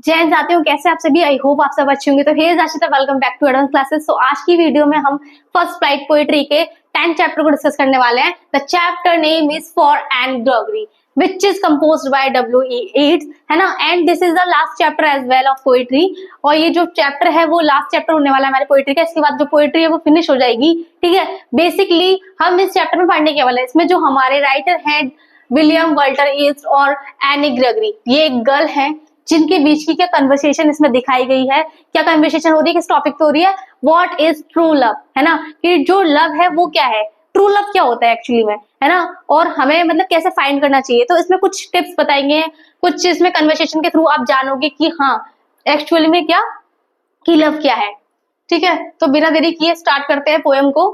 जय जाते हो, कैसे आप सभी। आई होप आप सब अच्छे होंगे। तो he is Ashita, welcome back to advance classes. तो आज की वीडियो में हम फर्स्ट फ्लाइट पोएट्री के 10th चैप्टर को डिस्कस करने वाले हैं। The chapter name is for Anne Gregory which is composed by W.E. Yeats, है ना। And this is the last chapter as well of poetry. और ये जो चैप्टर है वो लास्ट चैप्टर होने वाला है हमारे पोएट्री का। इसके बाद जो पोएट्री है वो फिनिश हो जाएगी। ठीक है, बेसिकली हम इस चैप्टर में पढ़ने के वाले हैं। इसमें जो हमारे राइटर हैं विलियम वल्टर ईस्ट और एनी ग्रेगरी, ये एक गर्ल है जिनके बीच की क्या कन्वर्सेशन इसमें दिखाई गई है। क्या कन्वर्सेशन हो रही है, किस टॉपिक पे हो रही है? व्हाट इज ट्रू लव, है ना। कि जो लव है वो क्या है, ट्रू लव क्या होता है एक्चुअली में, है ना। और हमें मतलब कैसे फाइंड करना चाहिए। तो इसमें कुछ टिप्स बताएंगे, कुछ इसमें कन्वर्सेशन के थ्रू आप जानोगे कि हाँ एक्चुअली में क्या कि लव क्या है। ठीक है, तो बिना देरी किए स्टार्ट करते हैं पोएम को।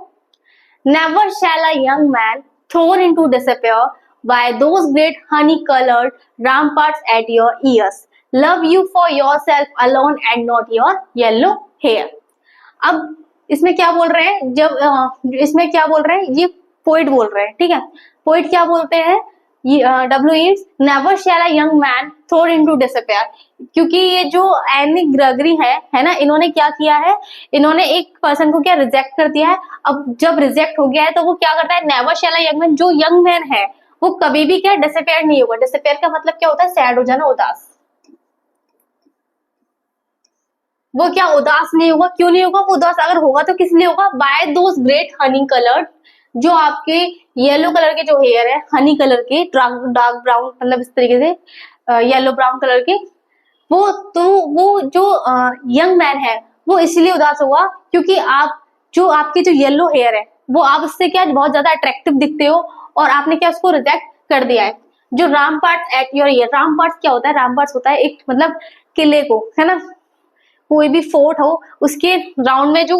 Never shall a young man thrown into disappear by those great honey-colored ramparts at your ears. Love you for yourself alone and not your yellow hair. अब इसमें क्या बोल रहे हैं, जब इसमें क्या बोल रहे हैं, ये पोइट बोल रहे हैं। ठीक है, पोइट क्या बोलते हैं, W. Yeats, never shall a young man thrown into despair. क्योंकि ये जो एनी ग्रेगरी है ना, इन्होंने क्या किया है, इन्होंने एक पर्सन को क्या रिजेक्ट कर दिया है। अब जब रिजेक्ट हो गया है तो वो क्या करता है, never shall a young man, जो यंग मैन है वो कभी भी क्या डिसअपियर नहीं होगा। डिसअपियर का मतलब क्या होता है, सैड हो जाना, उदास। वो क्या उदास नहीं होगा, क्यों नहीं होगा वो उदास, अगर होगा तो किस लिए होगा, बाय दोस ग्रेट हनी कलर्ड, जो आपके येलो कलर के जो हेयर है, हनी कलर के, डार्क ब्राउन, मतलब इस तरीके से येलो ब्राउन कलर के, वो जो यंग मैन है वो इसलिए उदास होगा क्योंकि आपके जो येलो हेयर है वो आप उससे क्या बहुत ज्यादा अट्रैक्टिव दिखते हो और आपने क्या उसको रिजेक्ट कर दिया है। जो रामपार्ट्स एट योर ईयर, रामपार्ट्स क्या होता है, रामपार्ट्स होता है एक मतलब किले को, है ना, कोई भी फोर्ट हो उसके राउंड में जो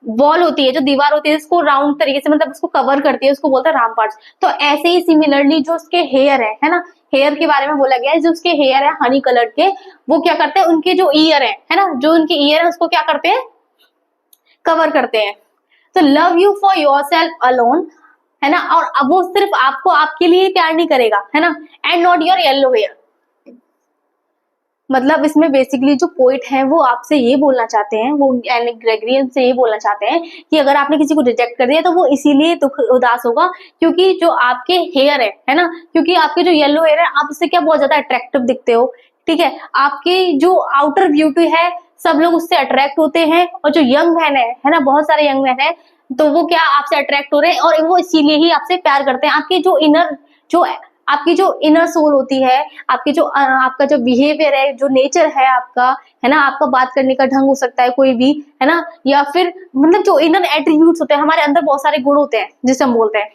वॉल होती है, जो दीवार होती है, इसको राउंड तरीके से मतलब उसको कवर करती है, उसको बोलते हैं रामपार्ट्स। तो ऐसे ही सिमिलरली जो उसके हेयर है ना, हेयर के बारे में बोला गया है, जो उसके हेयर है हनी कलर के, वो क्या करते हैं, उनके जो ईयर है ना, जो उनके ईयर है उसको क्या करते हैं, कवर करते हैं। तो love you for your self alone, है ना, और अब वो सिर्फ आपको आपके लिए प्यार नहीं करेगा, है ना, and not your yellow hair. मतलब इसमें बेसिकली जो पोइट है वो आपसे ये बोलना चाहते हैं, वो एनी ग्रेगरी से ये बोलना चाहते हैं कि अगर आपने किसी को रिजेक्ट कर दिया तो वो इसीलिए दुख उदास होगा क्योंकि जो आपके हेयर है ना, क्योंकि आपके जो येलो हेयर है आप उससे क्या बहुत ज्यादा अट्रैक्टिव दिखते हो। ठीक है, आपकी जो आउटर ब्यूटी है सब लोग उससे अट्रैक्ट होते हैं, और जो यंग मैन है ना, बहुत सारे यंग मैन है तो वो क्या आपसे अट्रैक्ट हो रहे हैं और वो इसीलिए ही आपसे प्यार करते हैं। आपकी जो इनर सोल होती है, आपका जो बिहेवियर है, जो नेचर है आपका, है ना, आपका बात करने का ढंग हो सकता है कोई भी, है ना, या फिर मतलब जो इनर एट्रीब्यूट्स होते हैं, हमारे अंदर बहुत सारे गुण होते हैं जिसे हम बोलते हैं,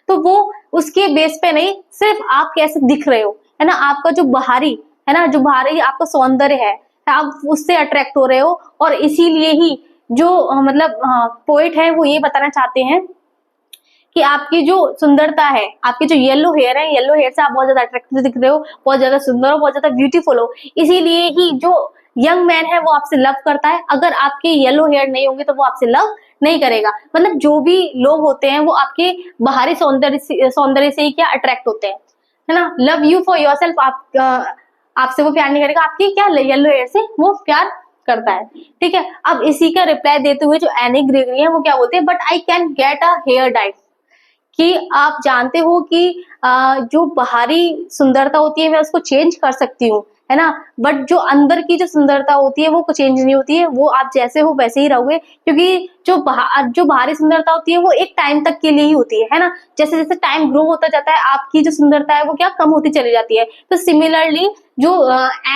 तो वो उसके बेस पे नहीं, सिर्फ आप कैसे दिख रहे हो, है ना, आपका जो बाहरी है ना, जो बाहरी आपका सौंदर्य है, आप उससे अट्रैक्ट हो रहे हो। और इसीलिए ही जो मतलब पोइट है वो ये बताना चाहते हैं कि आपकी जो सुंदरता है, आपके जो येलो हेयर है, येलो हेयर से आप बहुत ज्यादा अट्रैक्टिव दिख रहे हो, बहुत ज्यादा सुंदर हो, बहुत ज्यादा ब्यूटीफुल हो। इसीलिए ही जो यंग मैन है वो आपसे लव करता है। अगर आपके येलो हेयर नहीं होंगे तो वो आपसे लव नहीं करेगा। मतलब जो भी लोग होते हैं वो आपके बाहरी सौंदर्य से ही क्या अट्रैक्ट होते हैं, है ना। Love you for your self, आपसे वो प्यार नहीं करेगा, आपकी क्या येलो हेयर से वो प्यार करता है। ठीक है, अब इसी का रिप्लाई देते हुए जो एनी ग्रेगरी है वो क्या बोलते हैं, but I can get a hair dye, कि आप जानते हो कि जो बाहरी सुंदरता होती है मैं उसको चेंज कर सकती हूँ, है ना, बट जो अंदर की जो सुंदरता होती है वो चेंज नहीं होती है, वो आप जैसे हो वैसे ही रहोगे। क्योंकि जो बाहरी सुंदरता होती है वो एक टाइम तक के लिए ही होती है ना। जैसे जैसे टाइम ग्रो होता जाता है आपकी जो सुंदरता है वो क्या कम होती चली जाती है। तो सिमिलरली जो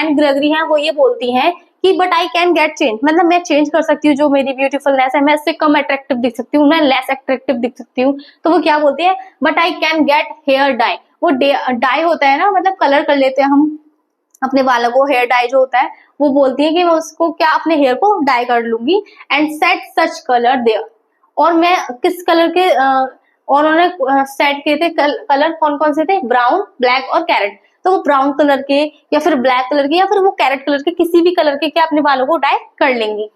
एन ग्रेगरी है वो ये बोलती है कि but I can get change, मतलब मैं चेंज कर सकती हूँ, जो मेरी ब्यूटीफुलनेस है मैं इससे कम अट्रैक्टिव दिख सकती हूँ, मैं लेस अट्रैक्टिव दिख सकती हूँ। तो वो क्या बोलती है, but I can get hair dye. वो डाई होता है ना, मतलब कलर कर लेते हैं हम अपने बालों को, हेयर डाई जो होता है, वो बोलती है कि मैं उसको क्या अपने हेयर को डाई कर लूंगी, and set such colour there. और मैं किस कलर के और उन्होंने सेट किए थे कलर, कौन कौन से थे, ब्राउन, ब्लैक और कैरेट। तो वो ब्राउन कलर के या फिर ब्लैक कलर के या फिर वो कैरेट कलर के, किसी भी कलर के क्या अपने बालों को डाई कर लेंगी।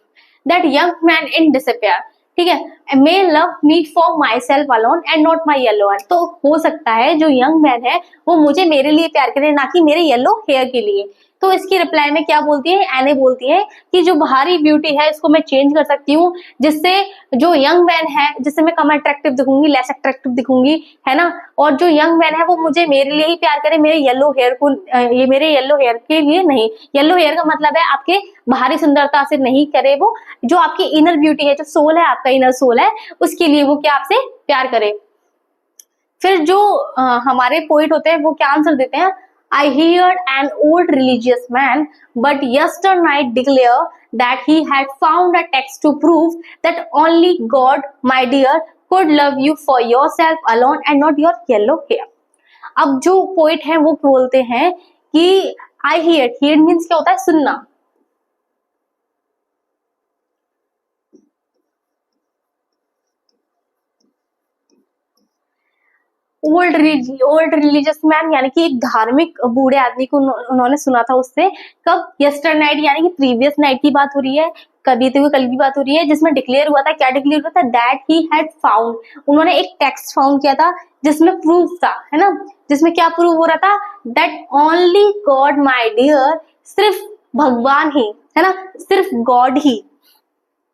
That young man in disappear, ठीक है, may love me for my self alone and not my yellow hair. तो हो सकता है जो यंग मैन है वो मुझे मेरे लिए प्यार करे, ना कि मेरे येलो हेयर के लिए। तो इसकी रिप्लाई में क्या बोलती है, एने बोलती है कि जो बाहरी ब्यूटी है इसको मैं चेंज कर सकती हूँ, जिससे जो यंग मैन है जिससे मैं कम अट्रैक्टिव दिखूंगी, लेस अट्रैक्टिव दिखूंगी, है ना। और जो यंग मैन है वो मुझे मेरे लिए ही प्यार करे, मेरे येलो हेयर को, ये मेरे येलो हेयर के लिए नहीं। येलो हेयर का मतलब है आपके बाहरी सुंदरता से नहीं करे, वो जो आपकी इनर ब्यूटी है, जो सोल है, आपका इनर सोल है, उसके लिए वो क्या आपसे प्यार करे। फिर जो हमारे पोइट होते हैं वो क्या आंसर देते हैं, I heard an old religious man, but yesternight declared that he had found a text to prove that only God, my dear, could love you for yourself alone and not your yellow hair. अब जो poet है वो बोलते हैं कि I heard means क्या होता है, सुनना। ओल्ड रिलीजियस मैन यानी कि एक धार्मिक बूढ़े आदमी को उन्होंने सुना था उससे, कब, यस्टर नाइट यानी कि प्रीवियस नाइट की बात हो रही है, कभी तो कल की बात हो रही है, जिसमें डिक्लेयर हुआ था, क्या डिक्लेयर हुआ था, दैट ही हैड फाउंड, उन्होंने एक टेक्स्ट फाउंड किया था जिसमें प्रूफ था, है ना, जिसमें क्या प्रूफ हो रहा था, that only God my dear, सिर्फ भगवान ही, है ना, सिर्फ गॉड ही,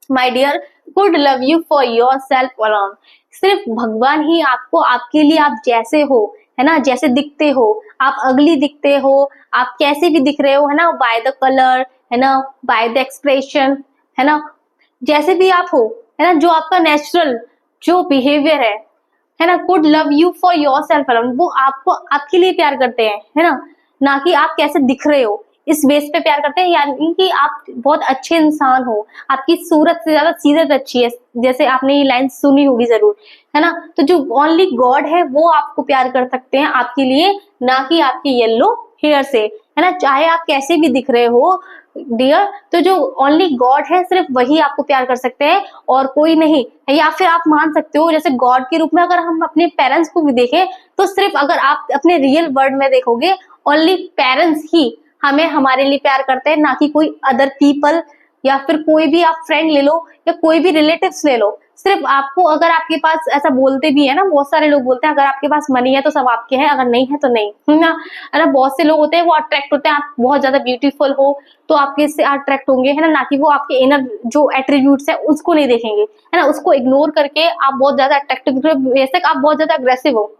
my dear, could love you for your self alone, सिर्फ भगवान ही आपको, आपके लिए, आप जैसे हो, है ना, जैसे दिखते हो, आप अगली दिखते हो, आप कैसे भी दिख रहे हो, है ना, बाय द कलर, है ना, बाय द एक्सप्रेशन, है ना, जैसे भी आप हो, है ना, जो आपका नेचुरल जो बिहेवियर है ना, could love you for your self alone, वो आपको आपके लिए प्यार करते हैं, है ना कि आप कैसे दिख रहे हो, इस बेस पे प्यार करते हैं, यानी कि आप बहुत अच्छे इंसान हो, आपकी सूरत से ज्यादा सीरत अच्छी है, जैसे आपने ये लाइन सुनी होगी जरूर, है ना। तो जो ओनली गॉड है वो आपको प्यार कर सकते हैं आपके लिए, ना कि आपके येलो हेयर से, है ना, चाहे आप कैसे भी दिख रहे हो डियर, तो जो ओनली गॉड है सिर्फ वही आपको प्यार कर सकते हैं और कोई नहीं। या फिर आप मान सकते हो जैसे गॉड के रूप में अगर हम अपने पेरेंट्स को भी देखें, तो सिर्फ अगर आप अपने रियल वर्ल्ड में देखोगे, ओनली पेरेंट्स ही हमें हमारे लिए प्यार करते हैं, ना कि कोई अदर पीपल, या फिर कोई भी आप फ्रेंड ले लो या कोई भी रिलेटिव्स ले लो, सिर्फ आपको, अगर आपके पास, ऐसा बोलते भी है ना, बहुत सारे लोग बोलते हैं अगर आपके पास मनी है तो सब आपके हैं, अगर नहीं है तो नहीं, है ना। बहुत से लोग होते हैं वो अट्रैक्ट होते हैं, आप बहुत ज्यादा ब्यूटीफुल हो तो आपके इससे अट्रैक्ट होंगे, है ना कि वो आपके इनर जो एट्रीब्यूट्स है उसको नहीं देखेंगे, है ना, उसको इग्नोर करके आप बहुत ज्यादा अट्रैक्टिव, बेशक आप बहुत ज्यादा अग्रेसिव हो,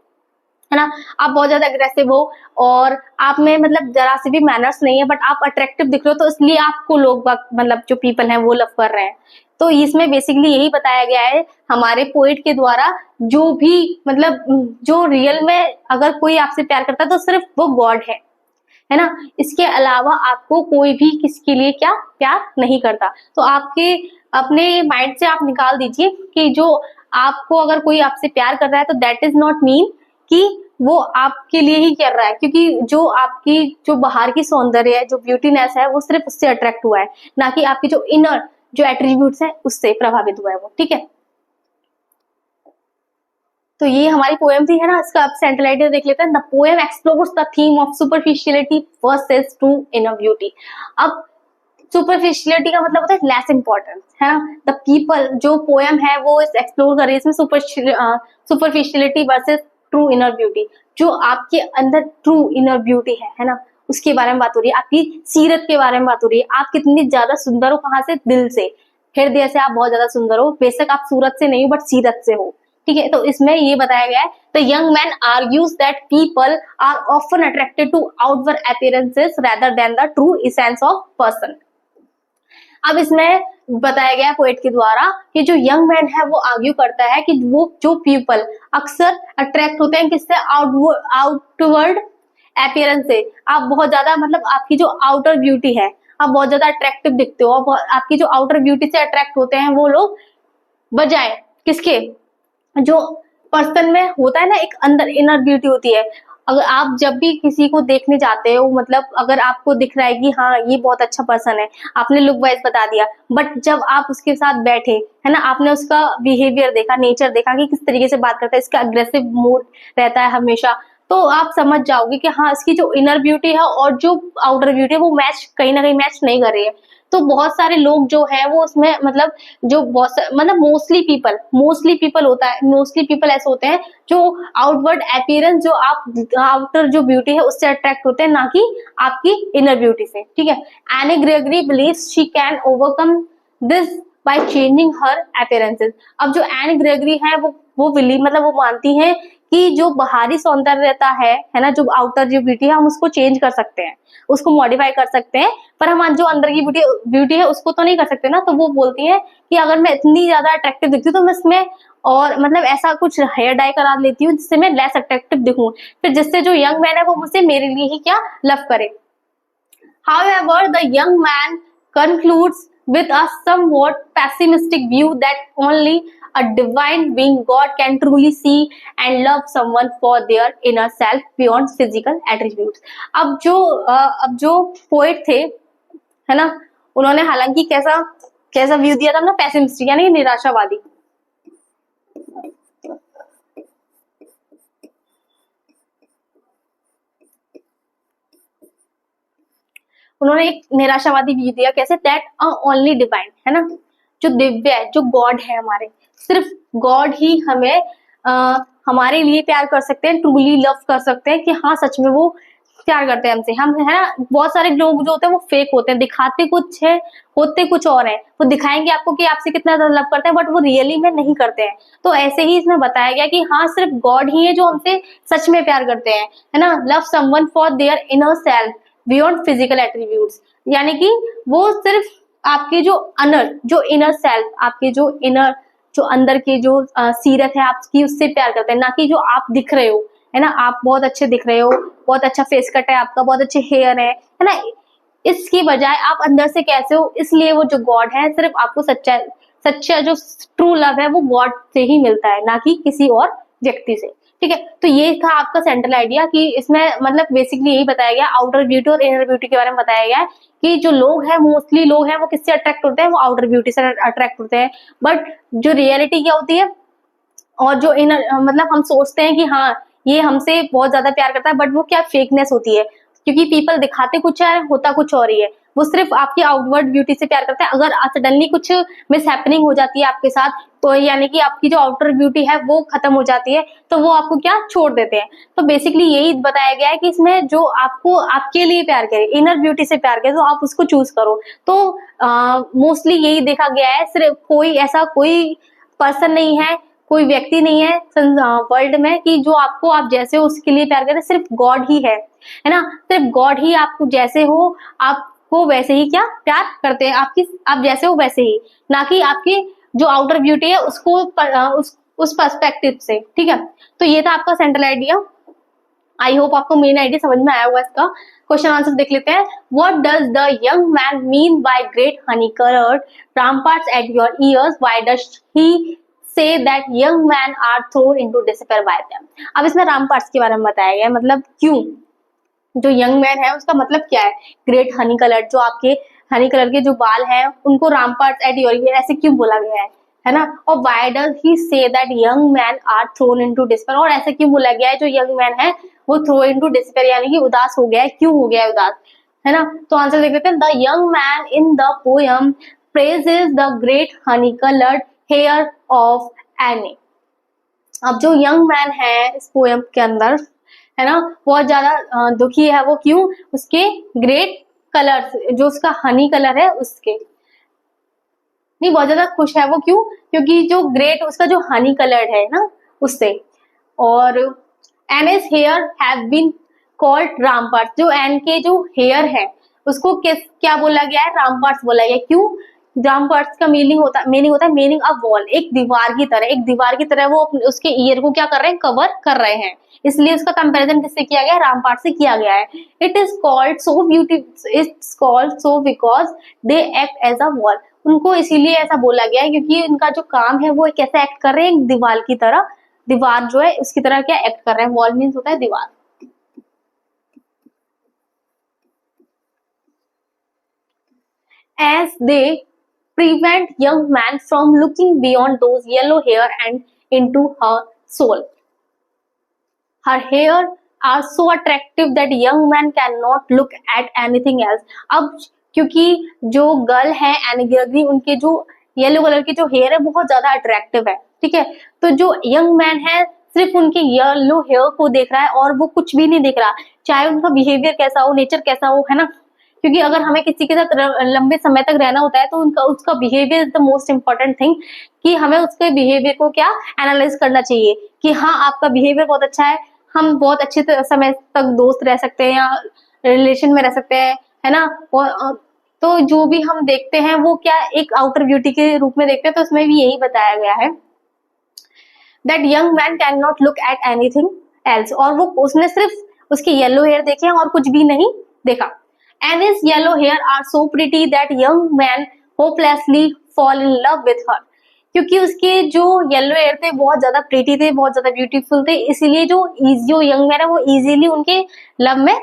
है ना, आप बहुत ज्यादा अग्रेसिव हो और आप में मतलब जरा से भी मैनर्स नहीं है, बट आप अट्रैक्टिव दिख रहे हो, तो इसलिए आपको लोग मतलब जो पीपल हैं वो लव कर रहे हैं। तो इसमें बेसिकली यही बताया गया है हमारे पोइट के द्वारा, जो भी मतलब जो रियल में अगर कोई आपसे प्यार करता है तो सिर्फ वो गॉड है ना, इसके अलावा आपको कोई भी किसके लिए क्या प्यार नहीं करता। तो आपके अपने माइंड से आप निकाल दीजिए कि जो आपको अगर कोई आपसे प्यार कर रहा है तो दैट इज नॉट मीन कि वो आपके लिए ही कर रहा है, क्योंकि जो आपकी जो बाहर की सौंदर्य है, जो ब्यूटीनेस है, वो सिर्फ उससे अट्रैक्ट हुआ है, ना कि आपकी जो इनर जो एट्रीब्यूट्स है उससे प्रभावित हुआ है वो, ठीक है। तो ये हमारी पोएम थी, है ना, इसका अब सेंट्रल आइडिया देख लेते हैं। The poem explores the theme of superficiality versus true inner beauty. अब सुपरफिशियलिटी का मतलब होता है लेस इंपॉर्टेंस, है ना, द पीपल, जो पोएम है वो इस एक्सप्लोर कर रही है इसमें superficiality versus true inner beauty, जो आपके अंदर ट्रू इनर ब्यूटी है ना, उसके बारे में बात हो रही है, आपकी सीरत के बारे में बात हो रही है, आप कितनी ज्यादा सुंदर हो, कहाँ से, दिल से, हृदय से आप बहुत ज्यादा सुंदर हो, बेशक आप सूरत से नहीं हो बट सीरत से हो, ठीक है। तो इसमें ये बताया गया है, the young man argues that people are often attracted to outward appearances rather than the true essence of person. अब इसमें बताया गया पोएट के द्वारा कि जो यंग मैन है वो आर्ग्यू करता है कि वो जो पीपल अक्सर अट्रैक्ट होते हैं किससे, आउटवर्ड अपीयरेंस से, आप बहुत ज्यादा मतलब आपकी जो आउटर ब्यूटी है, आप बहुत ज्यादा अट्रैक्टिव दिखते हो, आपकी जो आउटर ब्यूटी से अट्रैक्ट होते हैं वो लोग, बजाय किसके, जो पर्सन में होता है ना एक अंदर इनर ब्यूटी होती है। अगर आप जब भी किसी को देखने जाते हो, मतलब अगर आपको दिख रहा है कि हाँ ये बहुत अच्छा पर्सन है, आपने लुक वाइज बता दिया, बट जब आप उसके साथ बैठे, है ना, आपने उसका बिहेवियर देखा, नेचर देखा कि किस तरीके से बात करता है, इसका अग्रेसिव मूड रहता है हमेशा, तो आप समझ जाओगे कि हाँ इसकी जो इनर ब्यूटी है और जो आउटर ब्यूटी है वो मैच कहीं ना कहीं मैच नहीं कर रही है। तो बहुत सारे लोग जो है वो उसमें मतलब जो मतलब मोस्टली पीपल होता है, मोस्टली पीपल ऐसे होते हैं जो आउटवर्ड अपीयरेंस जो आप आउटर जो ब्यूटी है उससे अट्रैक्ट होते हैं, ना कि आपकी इनर ब्यूटी से। ठीक है, Annie Gregory believes she can overcome this by changing her appearances. अब जो एन ग्रेगरी है वो बिलीव मतलब वो मानती है कि जो बाहरी सौंदर्यता है ना, जो आउटर जो ब्यूटी है हम उसको चेंज कर सकते हैं, उसको मॉडिफाई कर सकते हैं, पर हम जो अंदर की ब्यूटी है उसको तो नहीं कर सकते ना। तो वो बोलती है कि अगर मैं इतनी ज्यादा अट्रैक्टिव दिखती हूँ तो मैं इसमें और मतलब ऐसा कुछ हेयर डाई करा लेती हूँ जिससे मैं लेस अट्रैक्टिव दिखूं, फिर जिससे जो यंग मैन है वो मुझसे मेरे लिए ही क्या लव करे। However, the young man concludes with a somewhat pessimistic view that only a divine being, God, can truly see and love someone for their inner self beyond physical attributes। अब जो poet थे है ना, उन्होंने हालांकि कैसा कैसा व्यू दिया था ना, पैसिमिस्टिक यानी निराशावादी। उन्होंने एक निराशावादी व्यू दिया, कैसे, दैट ओनली डिवाइन है ना, जो दिव्य है, जो गॉड है हमारे, सिर्फ गॉड ही हमें हमारे लिए प्यार कर सकते हैं, ट्रूली लव कर सकते हैं, कि हाँ सच में वो प्यार करते हैं हमसे। हम है ना, बहुत सारे लोग जो होते हैं वो फेक होते हैं, दिखाते कुछ है होते कुछ और है। वो दिखाएंगे आपको कि आपसे कितना लव करते हैं, बट वो रियली में नहीं करते हैं। तो ऐसे ही इसमें बताया गया कि हाँ सिर्फ गॉड ही है जो हमसे सच में प्यार करते हैं, है ना। Love someone for their inner self beyond physical attributes, यानी कि वो सिर्फ आपके जो इनर सेल्फ, आपके जो इनर जो अंदर की जो सीरत है आपकी, उससे प्यार करते हैं, ना कि जो आप दिख रहे हो, है ना। आप बहुत अच्छे दिख रहे हो, बहुत अच्छा फेस कट है आपका, बहुत अच्छे हेयर है ना, इसकी बजाय आप अंदर से कैसे हो, इसलिए वो जो गॉड है सिर्फ आपको सच्चा जो ट्रू लव है वो गॉड से ही मिलता है, ना कि किसी और व्यक्ति से। ठीक है, तो ये था आपका सेंट्रल आइडिया कि इसमें मतलब बेसिकली यही बताया गया, आउटर ब्यूटी और इनर ब्यूटी के बारे में बताया गया है कि जो लोग हैं, मोस्टली लोग हैं, वो किससे अट्रैक्ट होते हैं, वो आउटर ब्यूटी से अट्रैक्ट होते हैं। बट जो रियलिटी क्या होती है और जो इनर मतलब हम सोचते हैं कि हाँ ये हमसे बहुत ज्यादा प्यार करता है, बट वो क्या फेकनेस होती है, क्योंकि पीपल दिखाते कुछ है होता कुछ और ही है। वो सिर्फ आपकी आउटवर्ड ब्यूटी से प्यार करता है। अगर सडनली कुछ मिस हैपनिंग हो जाती है आपके साथ, तो यानी कि आपकी जो आउटर ब्यूटी है वो खत्म हो जाती है, तो वो आपको क्या छोड़ देते हैं। तो बेसिकली यही बताया गया है कि इसमें जो आपको आपके लिए प्यार करे, इनर ब्यूटी से प्यार करे, तो आप उसको चूज करो। तो मोस्टली यही देखा गया है, सिर्फ कोई पर्सन नहीं है, कोई व्यक्ति नहीं है वर्ल्ड में कि जो आपको आप जैसे हो उसके लिए प्यार करे, सिर्फ गॉड ही है ना। सिर्फ गॉड ही आपको जैसे हो आपको वैसे ही क्या प्यार करते हैं, आप जैसे हो वैसे ही, ना कि आपकी जो आउटर ब्यूटी है उसको उस पर्सपेक्टिव से। ठीक है, तो ये था आपका सेंट्रल आइडिया। आई होप आपको मेन आइडिया समझ में आया होगा। इसका क्वेश्चन आंसर देख लेते हैं। What does the young man mean by great Honey coloured ramparts at your ears? Why does he say that young men are thrown into despair by them? अब इसमें रामपार्ट्स के बारे में बताया गया है, मतलब क्यों जो यंग मैन है उसका मतलब क्या है। ग्रेट हनी कलर, जो आपके हनी कलर के जो बाल हैं उनको रामपार्ट्स एट योर ईयर ऐसे क्यों बोला गया है ना। और why does he say that young man are thrown into despair, और ऐसे क्यों बोला गया है जो यंग मैन है वो थ्रो इनटू डिस्पेयर यानी कि उदास हो गया है, क्यों हो गया है उदास, है ना। तो आंसर देख लेते हैं। The young man in the poem praises the great honey colored hair of Annie। अब जो यंग मैन है इस पोएम के अंदर, है ना, बहुत ज्यादा दुखी है वो, क्यों, उसके ग्रेट कलर, जो उसका हनी कलर है उसके, नहीं बहुत ज्यादा खुश है वो, क्यों, क्योंकि जो ग्रेट उसका जो हनी कलर है ना उससे। और Anne's hair have been called ramparts, जो एन के जो हेयर है उसको क्या बोला गया है, रामपार्ट्स बोला गया। क्यों, रामपार्ट्स का मीनिंग होता है मीनिंग अ वॉल, एक दीवार की तरह वो उसके ईयर को क्या कर रहे हैं, कवर कर रहे हैं, इसलिए उसका कंपैरिजन किससे किया गया है, रामपार्ट से किया गया है। It is called so it's called so because they act as a wall, उनको इसीलिए ऐसा बोला गया है क्योंकि उनका जो काम है वो कैसे एक्ट कर रहे हैं, एक दीवार की तरह, दीवार जो है उसकी तरह क्या एक्ट कर रहे हैं। वॉल मीन्स होता है दीवार। As they prevent young man from looking beyond those yellow hair and into her soul. Her hair are so attractive that young men cannot look at anything else. अब क्योंकि जो girl है Annie Gregory, उनके जो yellow colour के जो hair है बहुत ज्यादा अट्रैक्टिव है, ठीक है, तो जो यंग मैन है सिर्फ उनके येलो हेयर को देख रहा है और वो कुछ भी नहीं देख रहा, चाहे उनका बिहेवियर कैसा हो, नेचर कैसा हो, है ना, क्योंकि अगर हमें किसी के साथ लंबे समय तक रहना होता है तो उनका उसका behaviour is the most important thing, कि हमें उसके बिहेवियर को क्या एनालाइज करना चाहिए कि हाँ आपका बिहेवियर बहुत अच्छा है, हम बहुत अच्छे समय तक दोस्त रह सकते हैं या रिलेशन में रह सकते हैं, है ना। और तो जो भी हम देखते हैं वो क्या एक आउटर ब्यूटी के रूप में देखते हैं, तो उसमें भी यही बताया गया है that young man can not look at anything else, और वो उसने सिर्फ उसके येलो हेयर देखे हैं और कुछ भी नहीं देखा। And his yellow hair are so pretty that young man hopelessly fall in love with her, क्योंकि उसके जो येलो हेयर थे बहुत ज्यादा प्रिटी थे, बहुत ज्यादा ब्यूटीफुल थे, इसीलिए जो यंग मैन है वो इजीली उनके लव में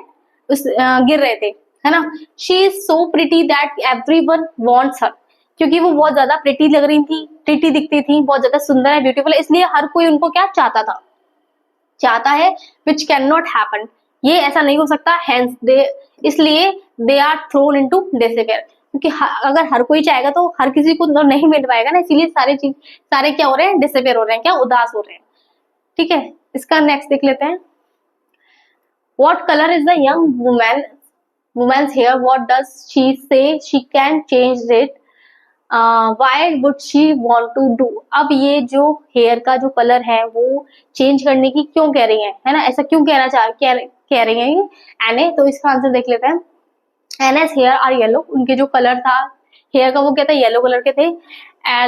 गिर रहे थे, है ना। She is so pretty that everyone wants हर, क्योंकि वो बहुत ज्यादा प्रिटी लग रही थी, प्रिटी दिखती थी, बहुत ज्यादा सुंदर है, ब्यूटीफुल है, इसलिए हर कोई उनको क्या चाहता है, विच कैन नॉट हैपन, ये ऐसा नहीं हो सकता, हेंस इसलिए they are thrown into disappear, क्योंकि अगर हर कोई चाहेगा तो हर किसी को नहीं मिल पाएगा ना, इसीलिए सारे क्या हो रहे हैं, डिसअपियर हो रहे हैं, क्या उदास हो रहे हैं, ठीक है। इसका नेक्स्ट देख लेते हैं। What colour is the young women's hair, what does she say she can change it, why would she want to do. अब ये जो हेयर का जो कलर है वो चेंज करने की क्यों कह रही है ना, ऐसा क्यों कह रही है ये एने, तो इसका आंसर देख लेते हैं। एनएस हेयर आर येलो, उनके जो कलर था हेयर का वो क्या था, येलो कलर के थे।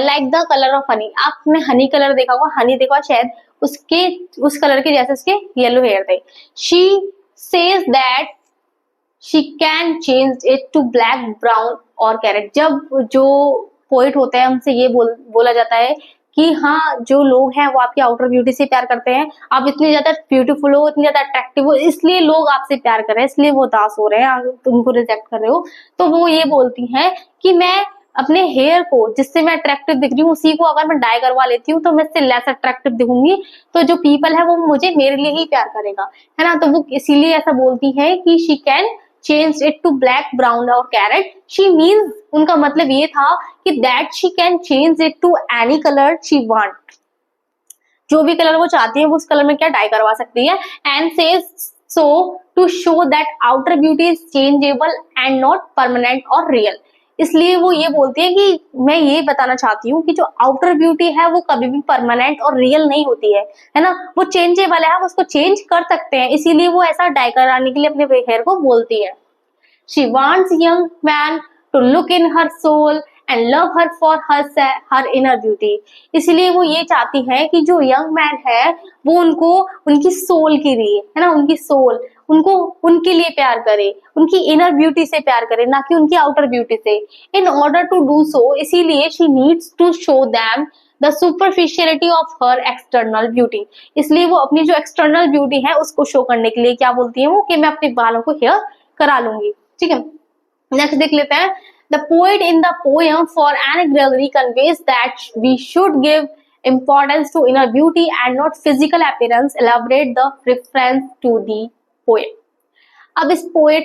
Like the colour of honey, आपने हनी कलर देखा होगा, हनी देखा शायद, उस कलर के जैसे उसके येलो हेयर थे। She says that she can change it to black, brown और कैरेट। जब जो पोइट होते हैं उनसे ये बोला जाता है कि हाँ जो लोग हैं वो आपकी आउटर ब्यूटी से प्यार करते हैं, आप इतनी ज्यादा ब्यूटीफुल हो, इतनी ज्यादा अट्रैक्टिव हो, इसलिए लोग आपसे प्यार कर रहे हैं, इसलिए वो उदास हो रहे हैं, आप उनको रिजेक्ट कर रहे हो। तो वो ये बोलती हैं कि मैं अपने हेयर को, जिससे मैं अट्रैक्टिव दिख रही हूँ, उसी को अगर मैं डाई करवा लेती हूँ तो मैं इससे लेस अट्रैक्टिव दिखूंगी, तो जो पीपल है वो मुझे मेरे लिए ही प्यार करेगा, है ना। तो वो इसीलिए ऐसा बोलती है कि she can change it to black, brown और कैरेट। शी मीन्स, उनका मतलब ये था कि that she can change it to any colour she want, जो भी कलर वो चाहती है वो उस कलर में क्या डाई करवा सकती है। And says so to show that outer beauty is changeable and not permanent और रियल, इसलिए वो ये बोलती है कि मैं ये बताना चाहती हूँ कि जो आउटर ब्यूटी है वो कभी भी परमानेंट और रियल नहीं होती है ना, वो चेंजेबल है, हम उसको चेंज कर सकते हैं, इसीलिए वो ऐसा डाई कराने के लिए अपने हेयर को बोलती है। She wants young man to look in her soul and love her for her inner beauty, इसलिए वो ये चाहती है कि जो यंग मैन है वो उनको उनकी सोल के लिए, है ना, उनकी सोल, उनको उनके लिए प्यार करे, उनकी इनर ब्यूटी से प्यार करे, ना कि उनकी आउटर ब्यूटी से। In order to do so, इसीलिए she needs to show them the superficiality of her external beauty, इसलिए वो अपनी जो एक्सटर्नल ब्यूटी है उसको शो करने के लिए क्या बोलती है वो, कि मैं अपने बालों को हेयर करा लूंगी, ठीक है। नेक्स्ट देख लेते हैं। The poet in the poem for Anne Gregory conveys that we should give importance to inner beauty and not physical appearance. Elaborate the reference to the poem. अब इस पोएम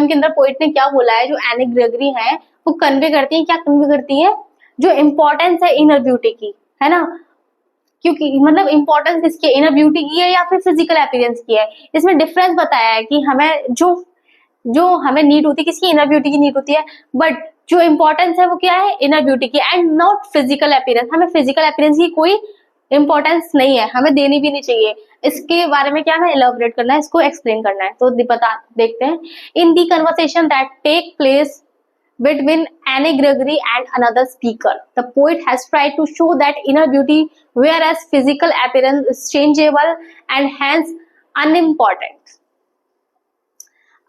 के अंदर पोएट ने क्या बोला है, जो एनी ग्रेगरी है वो कन्वे करती है, क्या कन्वे करती है, जो इम्पोर्टेंस है इनर ब्यूटी की, है ना, क्योंकि मतलब इम्पोर्टेंस किसकी, इनर ब्यूटी की है या फिर फिजिकल अपीयरेंस की है। इसमें डिफरेंस बताया है कि हमें जो हमें नीड होती है किसकी, इनर ब्यूटी की नीड होती है, बट जो इंपॉर्टेंस है वो क्या है, इनर ब्यूटी की, एंड नॉट फिजिकल अपीयरेंस। हमें फिजिकल अपीयरेंस की कोई इंपॉर्टेंस नहीं है, हमें देनी भी नहीं चाहिए। इसके बारे में क्या है, एलैबोरेट करना है, इसको एक्सप्लेन करना है, तो देखते हैं। In the conversation that take place between Anne Gregory and another speaker, the poet has tried to show that inner beauty, whereas physical appearance is changeable and hence unimportant.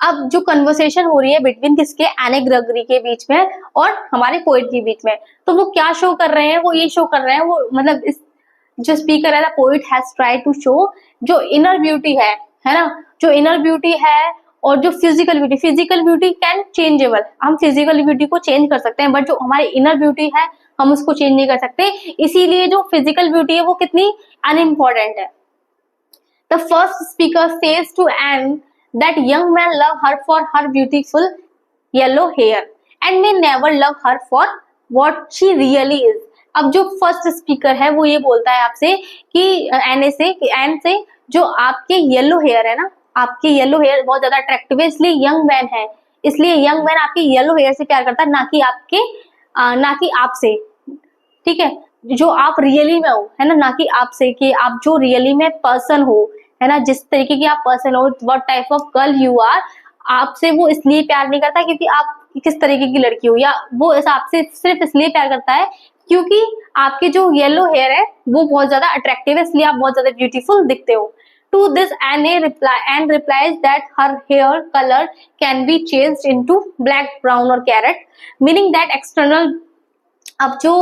अब जो कन्वर्सेशन हो रही है बिटवीन किसके, any Gregory के बीच में और हमारे पोएट के बीच में, तो वो क्या शो कर रहे हैं, वो ये शो कर रहे हैं, वो मतलब इस जो स्पीकर है, poet has tried to show जो इनर ब्यूटी है ना, जो इनर ब्यूटी है और जो फिजिकल ब्यूटी कैन चेंजेबल, हम फिजिकल ब्यूटी को चेंज कर सकते हैं, बट जो हमारी इनर ब्यूटी है हम उसको चेंज नहीं कर सकते, इसीलिए जो फिजिकल ब्यूटी है वो कितनी अनइम्पोर्टेंट है। The first speaker says to Anne that young men love her for her beautiful yellow hair and may never love her for what she really is. अब जो फर्स्ट स्पीकर है वो ये बोलता है आपसे कि एन से जो आपके येलो हेयर है ना, आपके येलो हेयर बहुत ज्यादा अट्रैक्टिव है, इसलिए यंग मैन है, इसलिए यंग मैन आपके येलो हेयर से प्यार करता है, ना कि आपसे, ठीक है, जो आप रियली में हो, है ना कि आपसे, कि आप जो रियली में पर्सन हो, है ना, जिस तरीके की आप पर्सन हो, what type of girl you are, आपसे वो इसलिए प्यार नहीं करता क्योंकि आप किस तरीके की लड़की हो, या वो आपसे सिर्फ इसलिए प्यार करता है क्योंकि आपके जो येलो हेयर है वो बहुत ज्यादा अट्रैक्टिव है, इसलिए आप बहुत ज्यादा ब्यूटीफुल दिखते हो। To this, Anne replies that her hair color can be changed into black, brown or carrot, meaning that external। अब जो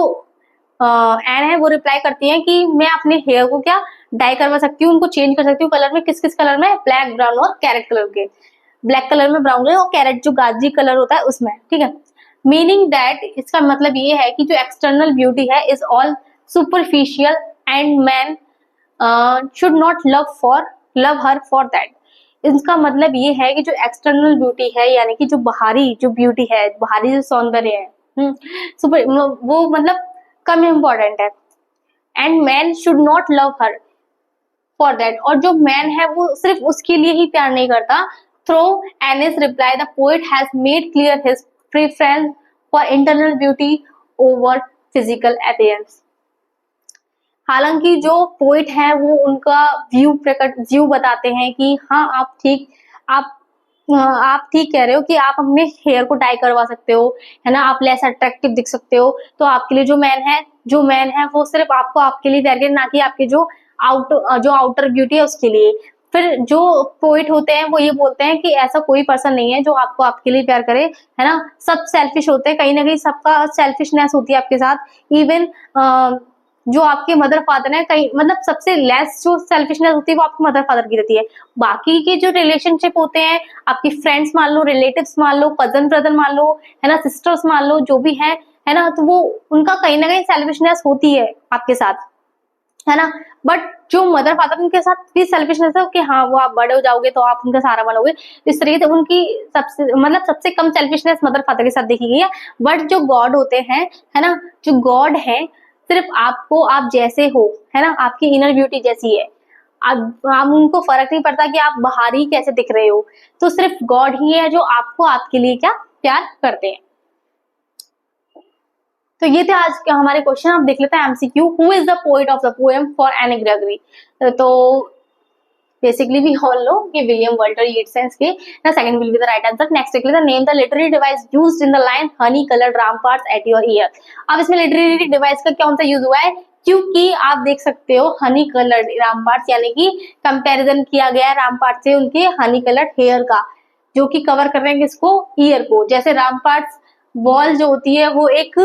एन है वो रिप्लाई करती है कि मैं अपने हेयर को क्या डाई करवा सकती हूँ, उनको चेंज कर सकती हूँ कलर में, किस किस कलर में, ब्लैक, ब्राउन और कैरेट कलर के, ब्लैक कलर में, ब्राउन कलर और कैरेट जो गाजरी कलर होता है उसमें, ठीक है। मीनिंग दैट, इसका मतलब ये है कि जो एक्सटर्नल ब्यूटी है is all superficial and man should not love her for that. इसका मतलब ये है कि जो एक्सटर्नल ब्यूटी है, यानी कि जो बाहरी जो ब्यूटी है, बाहरी जो सौंदर्य है, सुपर, वो मतलब कम इम्पोर्टेंट है, and man should not love her for that, और जो मैन है वो सिर्फ उसके लिए ही प्यार नहीं करता। Through Anne's reply the poet has made clear his preference for internal beauty over physical appearance. हालांकि जो पोइट है वो उनका व्यू बताते हैं कि हाँ आप ठीक कह रहे हो कि आप अपने हेयर को डाई करवा सकते हो, है ना, आप लेस अट्रैक्टिव दिख सकते हो, तो आपके लिए जो मैन है वो सिर्फ आपके लिए प्यार करे, ना कि आपके जो आउटर ब्यूटी है उसके लिए। फिर जो पोइट होते हैं वो ये बोलते हैं कि ऐसा कोई पर्सन नहीं है जो आपके लिए प्यार करे, है ना, सब सेल्फिश होते हैं, कहीं ना कहीं सबका सेल्फिशनेस होती है आपके साथ। इवन जो आपके मदर फादर है, कहीं मतलब सबसे लेस जो सेल्फिशनेस होती है वो आपके मदर फादर की रहती है। बाकी के जो रिलेशनशिप होते हैं, आपकी फ्रेंड्स मान लो, रिलेटिव्स मान लो, कजन ब्रदर मान लो, है ना, सिस्टर्स मान लो, जो भी है ना, तो वो उनका कहीं ना कहीं सेल्फिशनेस होती है आपके साथ, है ना। बट जो मदर फादर, उनके साथ भी सेल्फिशनेस है कि हाँ वो आप बड़े हो जाओगे तो आप उनका सहारा बनोगे, इस तरीके से उनकी सबसे कम सेल्फिशनेस मदर फादर के साथ देखी गई है। बट जो गॉड होते हैं, है ना, जो गॉड है सिर्फ आपको, आप जैसे हो, है ना, आपकी इनर ब्यूटी जैसी है, आप उनको फर्क नहीं पड़ता कि आप बाहरी कैसे दिख रहे हो, तो सिर्फ गॉड ही है जो आपको आपके लिए क्या प्यार करते हैं। तो ये थे आज के हमारे क्वेश्चन। अब देख लेते हैं MCQ. Who is the poet of the poem for Anne Gregory? तो बेसिकली वी ऑल नो कि विलियम वर्ल्टर येट्स के, ना, second will be the right answer. Next देख लेते हैं, name the literary device used in the line honey coloured ramparts at your ear. अब इसमें literary device का कौन सा यूज हुआ है? क्योंकि आप देख सकते हो हनी कलर्ड रामपार्ट्स, यानी कि कंपैरिजन किया गया है रामपार्ट से उनके हनी कलर्ड हेयर का, जो कि कवर कर रहे हैं किसको? ईयर को। जैसे रामपार्ट्स वॉल जो होती है वो एक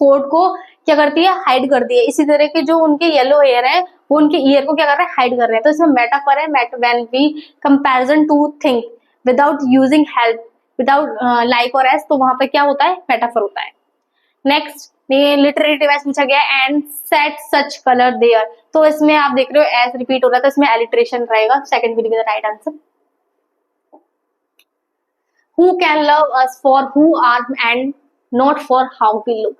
फोर्ट को क्या करती है? हाइड करती है। इसी तरह के जो उनके येलो हेयर है वो उनके ईयर को क्या कर रहे हैं? हाइड कर रहे हैं। तो इसमें मेटाफर है, when we comparison to thing without using help, without like और एस, तो वहां पे क्या होता है? मेटाफर होता है। नेक्स्ट लिटरेरी डिवाइस पूछा गया, and set such colour there. तो इसमें आप देख रहे हो एस रिपीट हो रहा है, तो इसमें एलिट्रेशन रहेगा। Second will be the right answer. Who can love us for who are and not for how we look?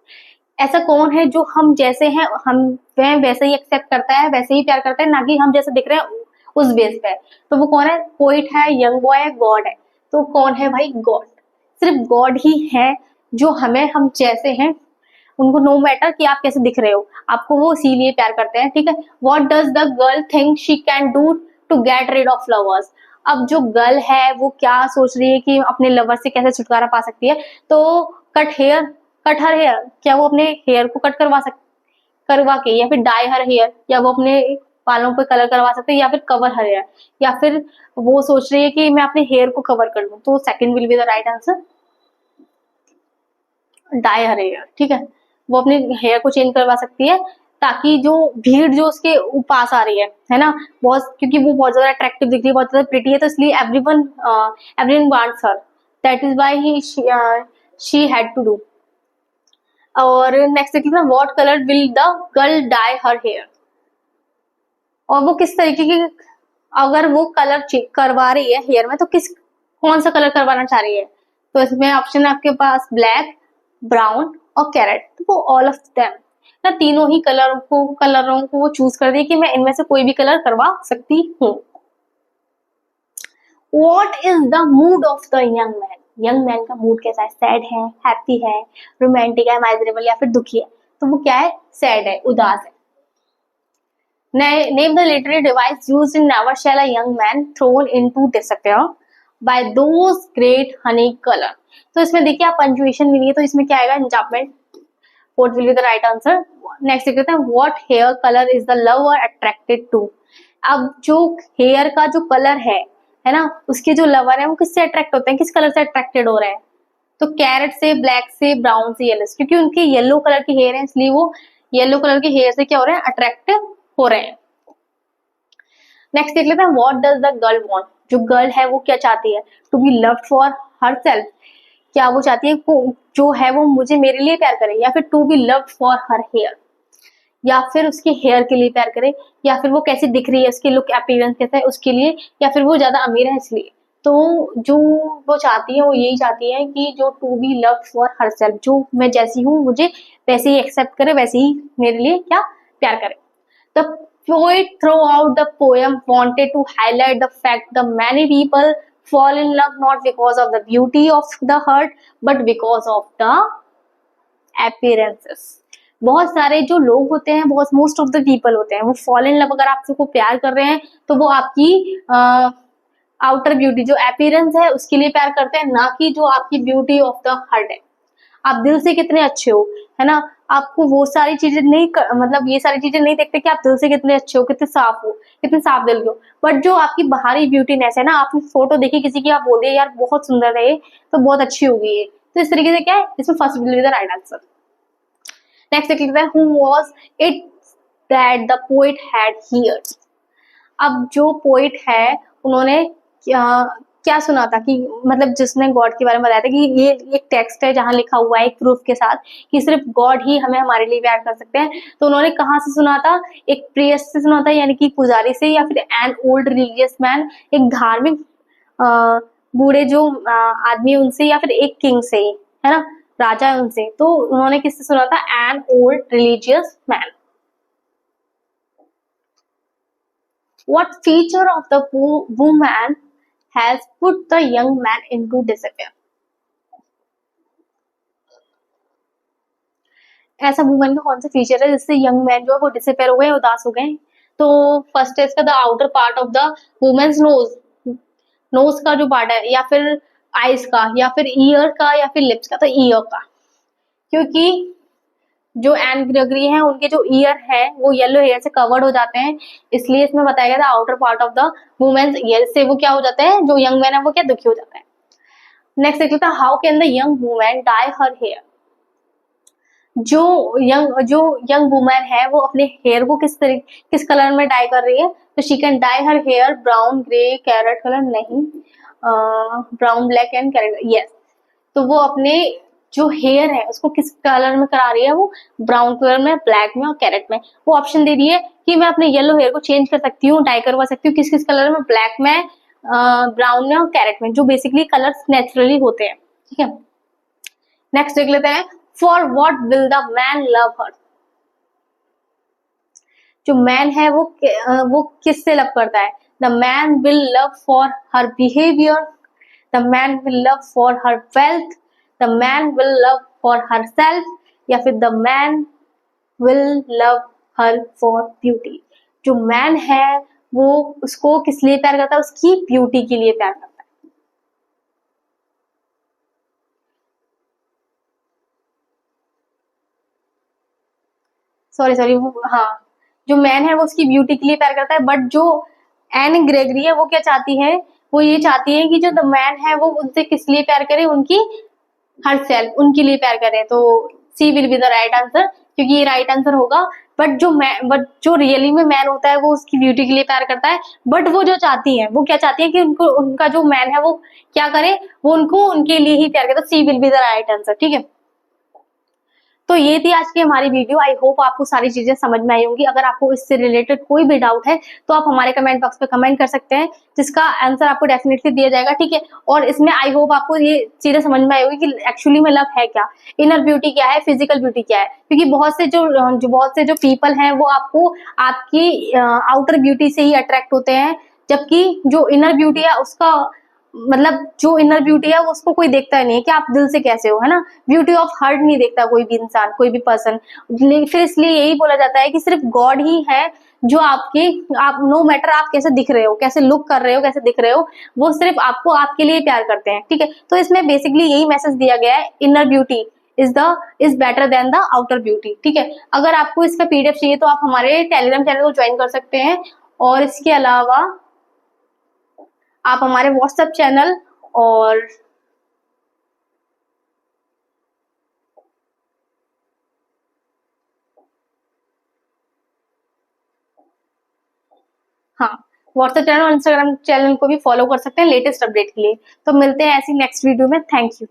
ऐसा कौन है जो हम जैसे हैं हम वह वैसे ही एक्सेप्ट करता है, वैसे ही प्यार करता है, ना कि हम जैसे दिख रहे हैं उस बेस पे। तो वो कौन है? पोइट है, यंग बॉय है, गॉड है। तो कौन है भाई? गॉड। सिर्फ गॉड ही है जो हमें हम जैसे हैं उनको, नो मैटर कि आप कैसे दिख रहे हो, आपको वो इसीलिए प्यार करते हैं, ठीक है। What does the girl think she can do to get rid of lovers? अब जो गर्ल है वो क्या सोच रही है कि अपने लवर से कैसे छुटकारा पा सकती है? तो कट हर हेयर, क्या वो अपने हेयर को कट करवा के, या फिर डाई हर हेयर, या वो अपने बालों पे कलर करवा सकते हैं, या फिर कवर हर हेयर, या फिर वो सोच रही है कि मैं अपने हेयर को कवर कर लूं। तो second will be the right answer, dye her hair, ठीक है। वो अपने हेयर को चेंज करवा सकती है ताकि जो भीड़ जो उसके पास आ रही है ना, बहुत, क्योंकि वो बहुत ज्यादा अट्रैक्टिव दिख रही है, बहुत ज्यादा प्रिटी है, तो इसलिए everyone wants her, that is why she had to do. और नेक्स्ट देखिए ना, what colour will the girl dye her hair? और वो किस तरीके की, अगर वो कलर करवा रही है हेयर में तो कौन सा कलर करवाना चाह रही है। तो इसमें ऑप्शन है आपके पास ब्लैक, ब्राउन और कैरेट। तो वो ऑल ऑफ देम ना, तीनों ही कलरों को वो चूज कर दी कि मैं इनमें से कोई भी कलर करवा सकती हूँ। What is the mood of the young man? Young man का मूड कैसा है? सैड है, हैप्पी है, रोमांटिक है, माइजरेबल या फिर दुखी है? तो वो क्या है? सैड है, उदास है। Name the literary device used in Never Shall a Young Man Thrown into Despair by those great honey color। तो इसमें देखिए आप पंचुएशन मिली है, तो इसमें क्या आएगा? एंजापमेंट। What will be the right answer? Next देखते हैं, what hair color is the lover attracted to? अब जो हेयर का जो कलर है ना, उसके जो लवर है वो किससे अट्रैक्ट होते हैं, किस कलर से अट्रैक्टेड हो रहे हैं? तो कैरेट से, ब्लैक से, ब्राउन से, येलो से, क्योंकि उनके येलो कलर के हेयर है इसलिए वो येलो कलर के हेयर से क्या हो रहे हैं? अट्रैक्ट हो रहे हैं। नेक्स्ट देख लेते हैं, what does the girl want? जो गर्ल है वो क्या चाहती है? To be loved for her self, क्या वो चाहती है जो है वो मुझे मेरे लिए प्यार करे, या फिर to be loved for her hair, या फिर उसके हेयर के लिए प्यार करे, या फिर वो कैसी दिख रही है, उसके लुक अपीयरेंस कैसा है उसके लिए, या फिर वो ज्यादा अमीर है इसलिए। तो जो वो चाहती है वो यही चाहती है कि जो to be loved for her self, जो मैं जैसी हूँ मुझे वैसे ही एक्सेप्ट करे, वैसे ही मेरे लिए क्या प्यार करे। The poet throughout the poem wanted to highlight the fact that many people fall in love not because of the beauty of the heart but because of the appearances। बहुत सारे जो लोग होते हैं, बहुत मोस्ट ऑफ द पीपल होते हैं, वो फॉल इन लव, अगर आपसे को प्यार कर रहे हैं तो वो आपकी आउटर ब्यूटी जो अपीयरेंस है उसके लिए प्यार करते हैं, ना कि जो आपकी ब्यूटी ऑफ द हार्ट है। आप दिल से कितने अच्छे हो, है ना, आपको वो सारी चीजें नहीं मतलब ये सारी चीजें नहीं देखते कि आप दिल से कितने अच्छे हो, कितने साफ हो, कितने साफ दिल के हो, बट जो आपकी बाहरी ब्यूटीनेस है ना, आपने फोटो देखी किसी की, आप बोल दिए यार बहुत सुंदर है तो बहुत अच्छी हो गई है। तो इस तरीके से क्या है, इसमें first will be the right answer. Next देख लेते हैं, who was it that the poet had hears? अब जो पोएट है उन्होंने क्या सुना था, कि मतलब जिसने गॉड के बारे में बताया था कि ये एक टेक्स्ट है जहां लिखा हुआ है एक प्रूफ के साथ कि सिर्फ गॉड ही हमें हमारे लिए प्यार कर सकते हैं। तो उन्होंने कहाँ से सुना था? एक प्रियस्ट से सुना था, यानी कि पुजारी से, या फिर एन ओल्ड रिलीजियस मैन, एक धार्मिक बूढ़े जो आदमी उनसे, या फिर एक किंग से, है ना, राजा है उनसे। तो उन्होंने किससे सुना था? An old religious man. What feature of the woman has put the young man into despair? ऐसा वुमन का कौन सा फीचर है जिससे यंग मैन जो है वो डिसअपेयर हो गए, उदास हो गए? तो फर्स्ट है इसका the outer part of the women's nose, nose का जो पार्ट है, या फिर आईज का, या फिर ईयर का, या फिर लिप्स का। तो ईयर का, क्योंकि जो एन ग्रेगरी है उनके जो ईयर है वो येलो हेयर से कवर्ड हो जाते हैं, इसलिए इसमें बताया गया था outer part of the women's ear से वो क्या हो जाता है, जो यंग मैन है वो क्या दुखी हो जाता है। नेक्स्ट देख लेते हैं, how can the young women dye her hair? जो यंग वुमेन है वो अपने हेयर को किस कलर में डाई कर रही है? तो she can dye her hair brown, grey, carrot colour, नहीं, brown, black and carrot, yes. तो वो अपने जो हेयर है उसको किस कलर में करा रही है? वो ब्राउन कलर में, ब्लैक में और कैरेट में। वो ऑप्शन दे रही है कि मैं अपने येलो हेयर को चेंज कर सकती हूँ, डाई करवा सकती हूँ, किस किस कलर में? ब्लैक में, ब्राउन में और कैरेट में, जो बेसिकली कलर्स नेचुरली होते हैं। ठीक है, नेक्स्ट देख लेते हैं, for what will the man love हर? जो मैन है वो किससे लव करता है? The man will love for her behaviour, the man will love for her wealth, the man will love for her self, या फिर the man will love her for beauty. जो man है वो उसको किस लिए प्यार करता है? उसकी ब्यूटी के लिए प्यार करता है। सॉरी हाँ, जो मैन है वो उसकी ब्यूटी के लिए प्यार करता है, बट जो एन ग्रेगरी है वो क्या चाहती है? वो ये चाहती है कि जो द मैन है वो उनसे किस लिए प्यार करे? उनकी हर सेल्फ, उनके लिए प्यार करे। तो C will be the right answer, क्योंकि ये राइट आंसर होगा। बट जो रियली में मैन होता है वो उसकी ब्यूटी के लिए प्यार करता है, बट वो जो चाहती है वो क्या चाहती है कि उनका जो मैन है वो क्या करे? वो उनको उनके लिए ही प्यार करे। तो C will be the right answer. ठीक है, तो ये थी आज की हमारी वीडियो। आई होप आपको सारी चीजें समझ में आई होंगी। अगर आपको इससे रिलेटेड कोई भी डाउट है तो आप हमारे कमेंट बॉक्स पे कमेंट कर सकते हैं, जिसका आंसर आपको डेफिनेटली दिया जाएगा, ठीक है। और इसमें आई होप आपको ये चीजें समझ में आई होगी कि एक्चुअली में लव है क्या, इनर ब्यूटी क्या है, फिजिकल ब्यूटी क्या है। क्योंकि बहुत से जो पीपल हैं वो आपको आपकी आउटर ब्यूटी से ही अट्रैक्ट होते हैं, जबकि जो इनर ब्यूटी है उसका मतलब जो इनर ब्यूटी है उसको कोई देखता ही नहीं है कि आप दिल से कैसे हो, है ना। ब्यूटी ऑफ हार्ट नहीं देखता कोई भी इंसान, कोई भी पर्सन। फिर इसलिए यही बोला जाता है कि सिर्फ गॉड ही है जो आप नो मैटर आप कैसे दिख रहे हो, कैसे लुक कर रहे हो, कैसे दिख रहे हो, वो सिर्फ आपको आपके लिए प्यार करते हैं, ठीक है। तो इसमें बेसिकली यही मैसेज दिया गया है, inner beauty is better than the outer beauty, ठीक है। अगर आपको इसका पीडीएफ चाहिए तो आप हमारे टेलीग्राम चैनल को ज्वाइन कर सकते हैं, और इसके अलावा आप हमारे व्हाट्सएप चैनल और हाँ, व्हाट्सएप चैनल और इंस्टाग्राम चैनल को भी फॉलो कर सकते हैं लेटेस्ट अपडेट के लिए। तो मिलते हैं ऐसी नेक्स्ट वीडियो में। Thank you.